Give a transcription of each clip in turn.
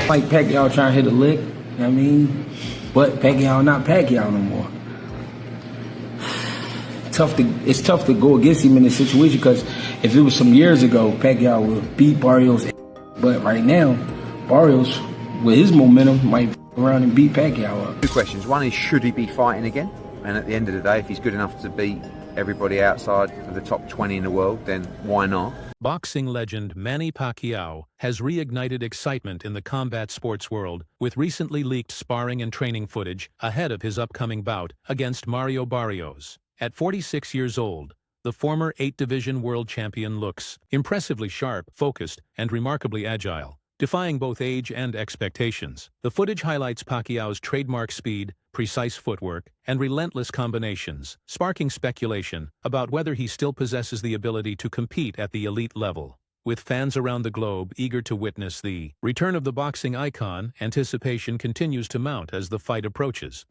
Like Pacquiao trying to hit a lick, you know what I mean? But Pacquiao not Pacquiao no more. It's tough to go against him in this situation because if it was some years ago, Pacquiao would beat Barrios. But right now, Barrios, with his momentum, might around and beat Pacquiao up. Two questions. One is, should he be fighting again? And at the end of the day, if he's good enough to beat everybody outside of the top 20 in the world, then why not? Boxing legend Manny Pacquiao has reignited excitement in the combat sports world with recently leaked sparring and training footage ahead of his upcoming bout against Mario Barrios. At 46 years old, the former 8-division world champion looks impressively sharp, focused, and remarkably agile, defying both age and expectations. The footage highlights Pacquiao's trademark speed, precise footwork, and relentless combinations, sparking speculation about whether he still possesses the ability to compete at the elite level. With fans around the globe eager to witness the return of the boxing icon, anticipation continues to mount as the fight approaches.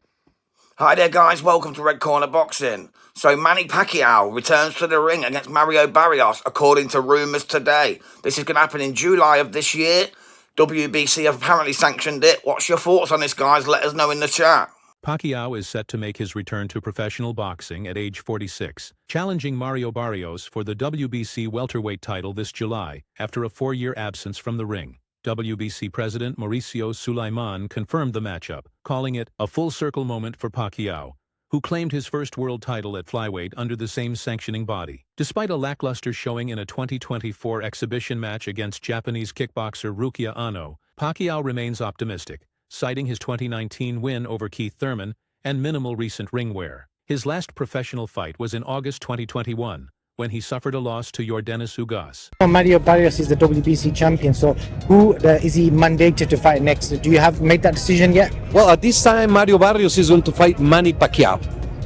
Hi there guys, welcome to Red Corner Boxing. So Manny Pacquiao returns to the ring against Mario Barrios according to rumours today. This is going to happen in July of this year. WBC have apparently sanctioned it. What's your thoughts on this, guys? Let us know in the chat. Pacquiao is set to make his return to professional boxing at age 46, challenging Mario Barrios for the WBC welterweight title this July after a 4-year absence from the ring. WBC President Mauricio Sulaiman confirmed the matchup, calling it a full-circle moment for Pacquiao, who claimed his first world title at flyweight under the same sanctioning body. Despite a lackluster showing in a 2024 exhibition match against Japanese kickboxer Rukia Ano, Pacquiao remains optimistic, citing his 2019 win over Keith Thurman and minimal recent ring wear. His last professional fight was in August 2021, when he suffered a loss to Yordenis Ugas. Mario Barrios is the WBC champion, so who is he mandated to fight next? Do you have made that decision yet? Well, at this time, Mario Barrios is going to fight Manny Pacquiao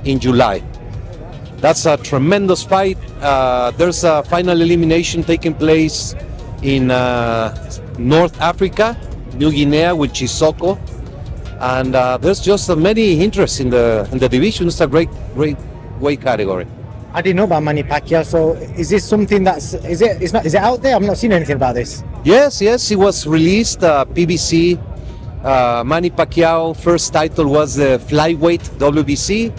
in July. That's a tremendous fight. There's a final elimination taking place in North Africa, New Guinea, with Chisoko. And there's just many interests in the division. It's a great weight category. I didn't know about Manny Pacquiao, so is this something is it out there? I've not seen anything about this. Yes, it was released, PBC. Manny Pacquiao first title was the flyweight WBC,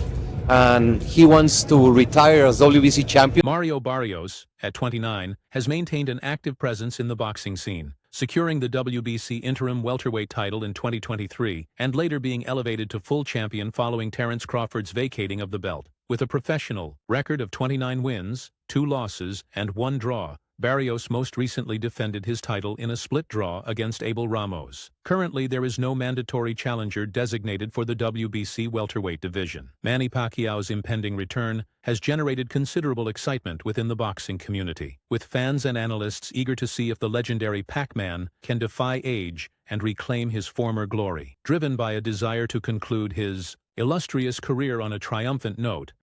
and he wants to retire as WBC champion. Mario Barrios, at 29, has maintained an active presence in the boxing scene, securing the WBC interim welterweight title in 2023 and later being elevated to full champion following Terence Crawford's vacating of the belt. With a professional record of 29 wins, 2 losses, and 1 draw, Barrios most recently defended his title in a split draw against Abel Ramos. Currently, there is no mandatory challenger designated for the WBC welterweight division. Manny Pacquiao's impending return has generated considerable excitement within the boxing community, with fans and analysts eager to see if the legendary PacMan can defy age and reclaim his former glory. Driven by a desire to conclude his illustrious career on a triumphant note,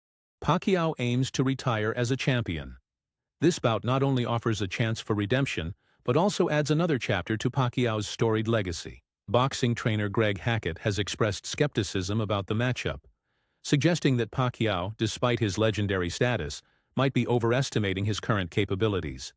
Pacquiao aims to retire as a champion. This bout not only offers a chance for redemption, but also adds another chapter to Pacquiao's storied legacy. Boxing trainer Greg Hackett has expressed skepticism about the matchup, suggesting that Pacquiao, despite his legendary status, might be overestimating his current capabilities.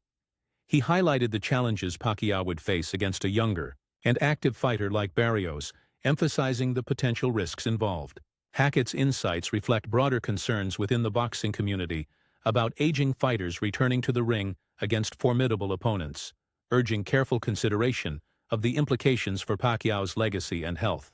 He highlighted the challenges Pacquiao would face against a younger and active fighter like Barrios, emphasizing the potential risks involved. Hackett's insights reflect broader concerns within the boxing community about aging fighters returning to the ring against formidable opponents, urging careful consideration of the implications for Pacquiao's legacy and health.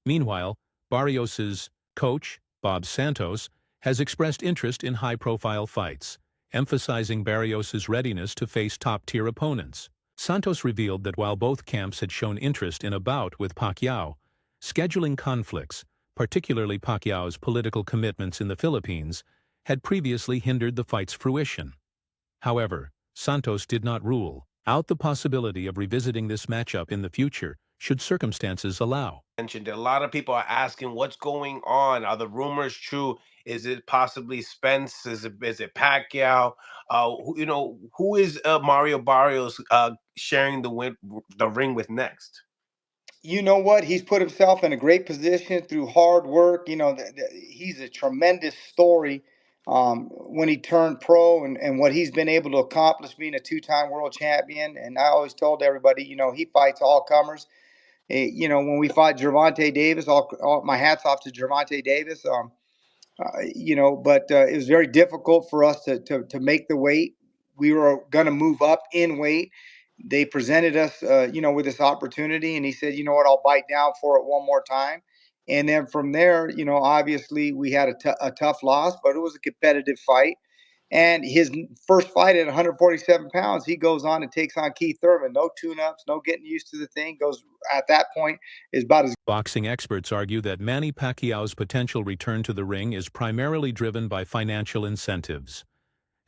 Meanwhile, Barrios's coach, Bob Santos, has expressed interest in high-profile fights, emphasizing Barrios's readiness to face top-tier opponents. Santos revealed that while both camps had shown interest in a bout with Pacquiao, scheduling conflicts, particularly Pacquiao's political commitments in the Philippines, had previously hindered the fight's fruition. However, Santos did not rule out the possibility of revisiting this matchup in the future should circumstances allow. A lot of people are asking what's going on. Are the rumors true? Is it possibly Spence? Is it Pacquiao? Who is Mario Barrios sharing the ring with next? You know what? He's put himself in a great position through hard work. He's a tremendous story. when he turned pro and what he's been able to accomplish being a two-time world champion. And I always told everybody, he fights all comers. When we fought Gervonta Davis, all my hats off to Gervonta Davis. But it was very difficult for us to make the weight. We were going to move up in weight. They presented us, with this opportunity, and he said, "You know what? I'll bite down for it one more time." And then from there, obviously we had a tough loss, but it was a competitive fight. And his first fight at 147 pounds, he goes on and takes on Keith Thurman. No tune-ups, no getting used to the thing. Goes at that point is about as Boxing experts argue that Manny Pacquiao's potential return to the ring is primarily driven by financial incentives.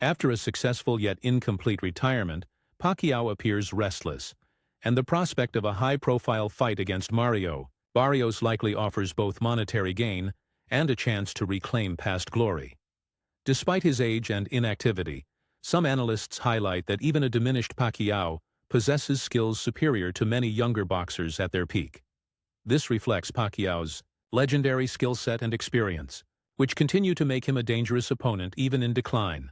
After a successful yet incomplete retirement, Pacquiao appears restless, and the prospect of a high-profile fight against Mario Barrios likely offers both monetary gain and a chance to reclaim past glory. Despite his age and inactivity, some analysts highlight that even a diminished Pacquiao possesses skills superior to many younger boxers at their peak. This reflects Pacquiao's legendary skill set and experience, which continue to make him a dangerous opponent even in decline.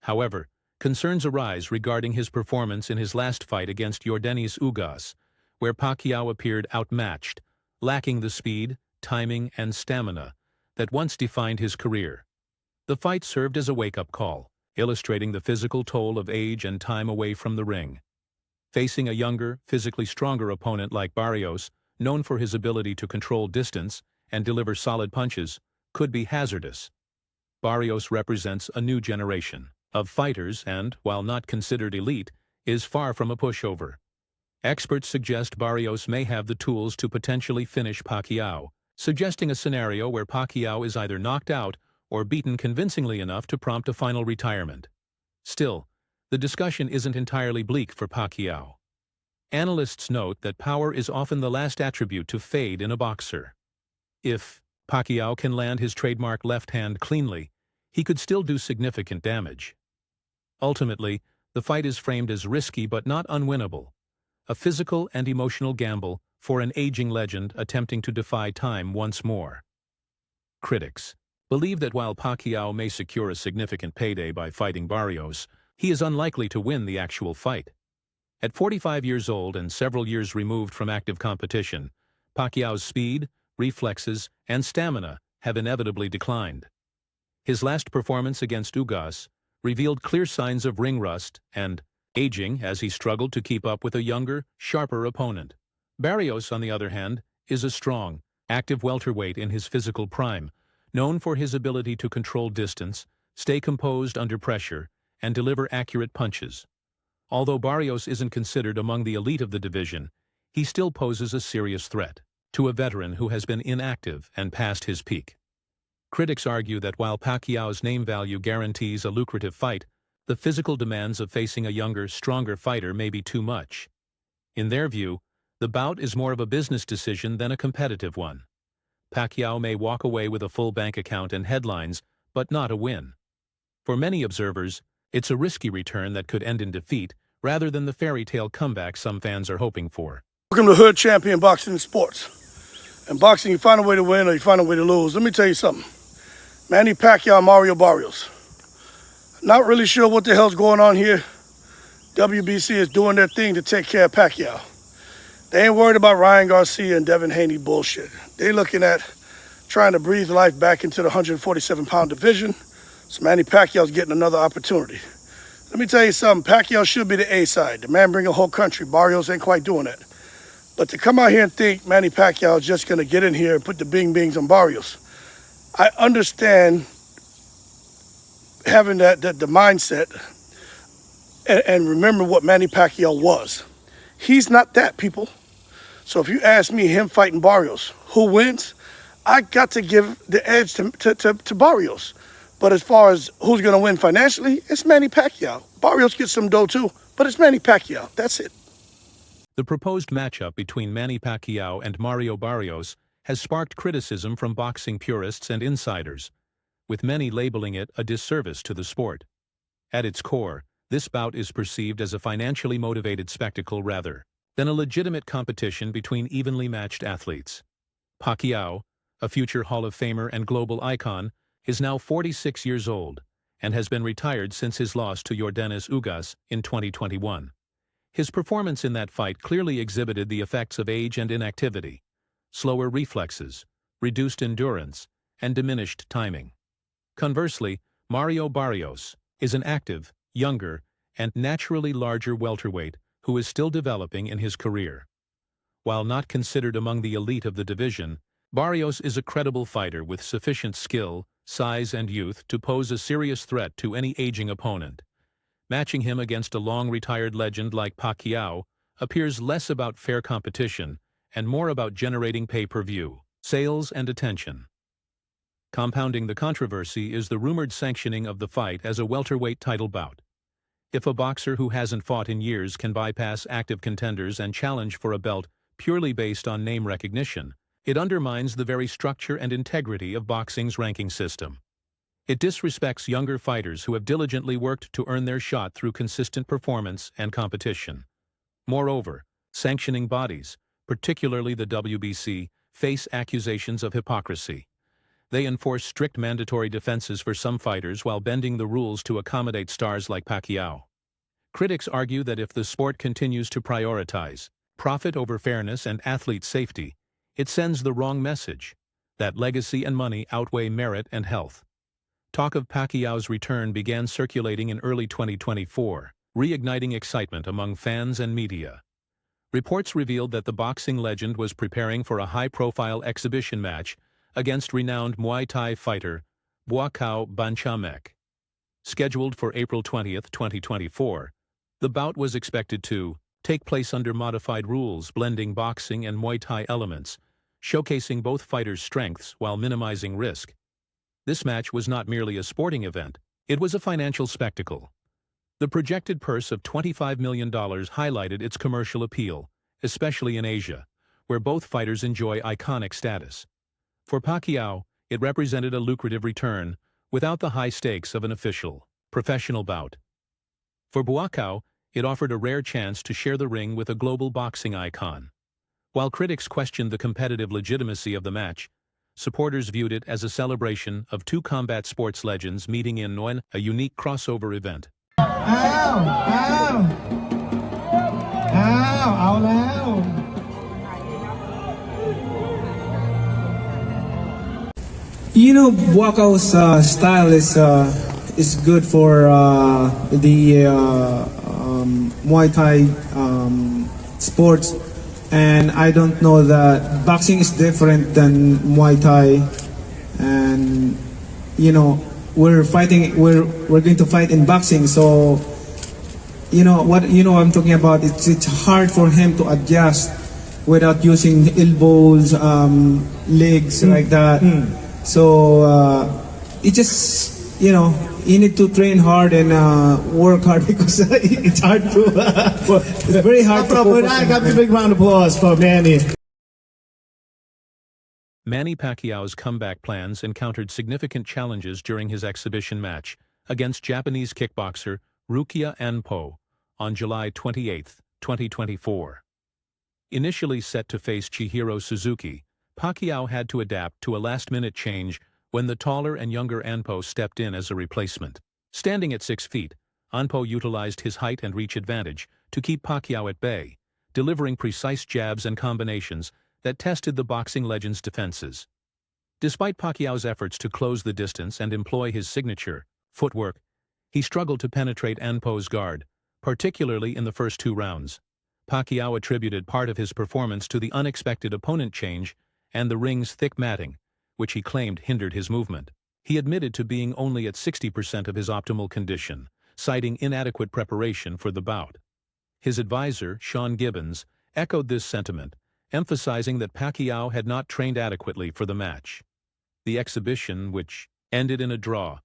However, concerns arise regarding his performance in his last fight against Yordenis Ugas, where Pacquiao appeared outmatched, lacking the speed, timing, and stamina that once defined his career. The fight served as a wake-up call, illustrating the physical toll of age and time away from the ring. Facing a younger, physically stronger opponent like Barrios, known for his ability to control distance and deliver solid punches, could be hazardous. Barrios represents a new generation of fighters and, while not considered elite, is far from a pushover. Experts suggest Barrios may have the tools to potentially finish Pacquiao, suggesting a scenario where Pacquiao is either knocked out or beaten convincingly enough to prompt a final retirement. Still, the discussion isn't entirely bleak for Pacquiao. Analysts note that power is often the last attribute to fade in a boxer. If Pacquiao can land his trademark left hand cleanly, he could still do significant damage. Ultimately, the fight is framed as risky but not unwinnable, a physical and emotional gamble for an aging legend attempting to defy time once more. Critics believe that while Pacquiao may secure a significant payday by fighting Barrios, he is unlikely to win the actual fight. At 45 years old and several years removed from active competition, Pacquiao's speed, reflexes, and stamina have inevitably declined. His last performance against Ugas revealed clear signs of ring rust and aging as he struggled to keep up with a younger, sharper opponent. Barrios, on the other hand, is a strong, active welterweight in his physical prime, known for his ability to control distance, stay composed under pressure, and deliver accurate punches. Although Barrios isn't considered among the elite of the division, he still poses a serious threat to a veteran who has been inactive and past his peak. Critics argue that while Pacquiao's name value guarantees a lucrative fight, the physical demands of facing a younger, stronger fighter may be too much. In their view, the bout is more of a business decision than a competitive one. Pacquiao may walk away with a full bank account and headlines, but not a win. For many observers, it's a risky return that could end in defeat, rather than the fairy tale comeback some fans are hoping for. Welcome to Hood Champion Boxing and Sports. In boxing, you find a way to win or you find a way to lose. Let me tell you something. Manny Pacquiao, Mario Barrios. Not really sure what the hell's going on here. WBC is doing their thing to take care of Pacquiao. They ain't worried about Ryan Garcia and Devin Haney bullshit. They looking at trying to breathe life back into the 147-pound division. So Manny Pacquiao's getting another opportunity. Let me tell you something. Pacquiao should be the A side. The man bring a whole country. Barrios ain't quite doing that. But to come out here and think Manny Pacquiao is just going to get in here and put the bing-bings on Barrios, I understand having the mindset and remember what Manny Pacquiao was. He's not that, people. So if you ask me, him fighting Barrios, who wins? I got to give the edge to Barrios. But as far as who's going to win financially, it's Manny Pacquiao. Barrios gets some dough too, but it's Manny Pacquiao. That's it. The proposed matchup between Manny Pacquiao and Mario Barrios has sparked criticism from boxing purists and insiders, with many labeling it a disservice to the sport. At its core, this bout is perceived as a financially motivated spectacle rather than a legitimate competition between evenly matched athletes. Pacquiao, a future Hall of Famer and global icon, is now 46 years old and has been retired since his loss to Yordenis Ugas in 2021. His performance in that fight clearly exhibited the effects of age and inactivity, slower reflexes, reduced endurance, and diminished timing. Conversely, Mario Barrios is an active, younger, and naturally larger welterweight who is still developing in his career. While not considered among the elite of the division, Barrios is a credible fighter with sufficient skill, size, and youth to pose a serious threat to any aging opponent. Matching him against a long-retired legend like Pacquiao appears less about fair competition and more about generating pay-per-view, sales, and attention. Compounding the controversy is the rumored sanctioning of the fight as a welterweight title bout. If a boxer who hasn't fought in years can bypass active contenders and challenge for a belt purely based on name recognition, it undermines the very structure and integrity of boxing's ranking system. It disrespects younger fighters who have diligently worked to earn their shot through consistent performance and competition. Moreover, sanctioning bodies, particularly the WBC, face accusations of hypocrisy. They enforce strict mandatory defenses for some fighters while bending the rules to accommodate stars like Pacquiao. Critics argue that if the sport continues to prioritize profit over fairness and athlete safety, it sends the wrong message, that legacy and money outweigh merit and health. Talk of Pacquiao's return began circulating in early 2024, reigniting excitement among fans and media. Reports revealed that the boxing legend was preparing for a high-profile exhibition match against renowned Muay Thai fighter Buakaw Banchamek. Scheduled for April 20, 2024, the bout was expected to take place under modified rules blending boxing and Muay Thai elements, showcasing both fighters' strengths while minimizing risk. This match was not merely a sporting event, it was a financial spectacle. The projected purse of $25 million highlighted its commercial appeal, especially in Asia, where both fighters enjoy iconic status. For Pacquiao, it represented a lucrative return, without the high stakes of an official, professional bout. For Buakaw, it offered a rare chance to share the ring with a global boxing icon. While critics questioned the competitive legitimacy of the match, supporters viewed it as a celebration of two combat sports legends meeting in one, a unique crossover event. You know, Buakaw's style is good for the Muay Thai sports, and I don't know that boxing is different than Muay Thai, and you know we're going to fight in boxing, so you know what I'm talking about. It's hard for him to adjust without using elbows, legs like that. So it just, you need to train hard and work hard because it's hard to, it's very hard to focus. A big round of applause for Manny. Manny Pacquiao's comeback plans encountered significant challenges during his exhibition match against Japanese kickboxer Rukia Anpo on July 28, 2024. Initially set to face Chihiro Suzuki, Pacquiao had to adapt to a last-minute change when the taller and younger Anpo stepped in as a replacement. Standing at 6 feet, Anpo utilized his height and reach advantage to keep Pacquiao at bay, delivering precise jabs and combinations that tested the boxing legend's defenses. Despite Pacquiao's efforts to close the distance and employ his signature footwork, he struggled to penetrate Anpo's guard, particularly in the first 2 rounds. Pacquiao attributed part of his performance to the unexpected opponent change and the ring's thick matting, which he claimed hindered his movement. He admitted to being only at 60% of his optimal condition, citing inadequate preparation for the bout. His advisor, Sean Gibbons, echoed this sentiment, emphasizing that Pacquiao had not trained adequately for the match. The exhibition, which ended in a draw,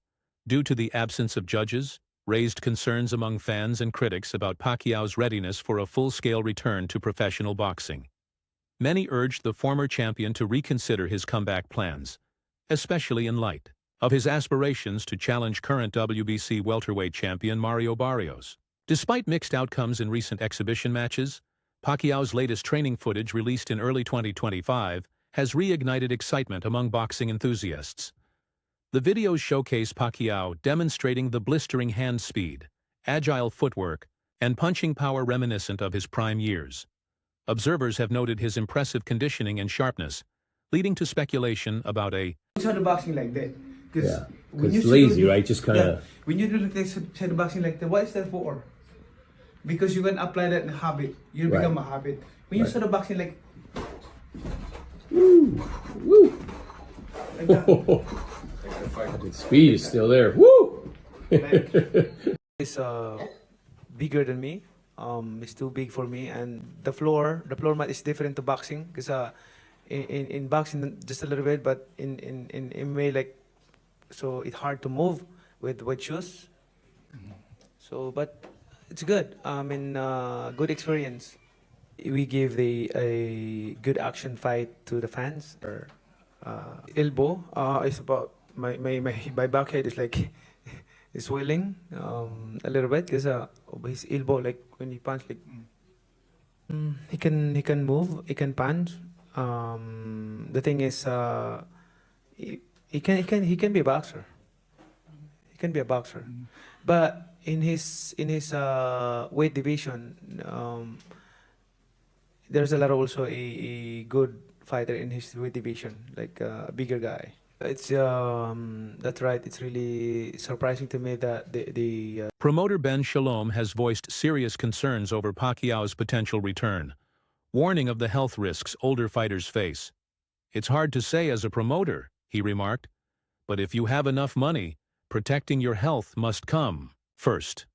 due to the absence of judges, raised concerns among fans and critics about Pacquiao's readiness for a full-scale return to professional boxing. Many urged the former champion to reconsider his comeback plans, especially in light of his aspirations to challenge current WBC welterweight champion Mario Barrios. Despite mixed outcomes in recent exhibition matches, Pacquiao's latest training footage released in early 2025 has reignited excitement among boxing enthusiasts. The videos showcase Pacquiao demonstrating the blistering hand speed, agile footwork, and punching power reminiscent of his prime years. Observers have noted his impressive conditioning and sharpness, leading to speculation about a shadow boxing like that. Because when it's you lazy, right? Just kind of. Yeah, when you do like this shadow boxing like that, what is that for? Because you can apply that in habit. You become a habit. When you shadow boxing like. Woo! Woo! Like that. The speed is still there. Woo! He's bigger than me. It's too big for me, and the floor mat is different to boxing because in boxing just a little bit, but in MMA like so it's hard to move with shoes. So, but it's good. Good experience. We give a good action fight to the fans. Elbow is about my backhead is like is swelling a little bit because his elbow, like when he punch, like he can move, he can punch. The thing is he can be a boxer. He can be a boxer, but in his weight division, there's a lot of also a good fighter in his weight division, like a bigger guy. It's that's right. It's really surprising to me that the Promoter Ben Shalom has voiced serious concerns over Pacquiao's potential return, warning of the health risks older fighters face. It's hard to say as a promoter, he remarked, but if you have enough money, protecting your health must come first.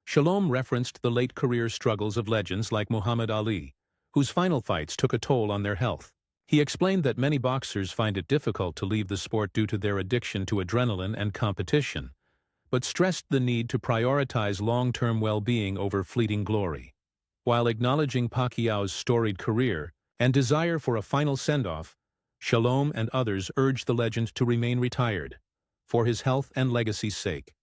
Shalom referenced the late career struggles of legends like Muhammad Ali, whose final fights took a toll on their health. He explained that many boxers find it difficult to leave the sport due to their addiction to adrenaline and competition, but stressed the need to prioritize long-term well-being over fleeting glory. While acknowledging Pacquiao's storied career and desire for a final send-off, Shalom and others urged the legend to remain retired, for his health and legacy's sake.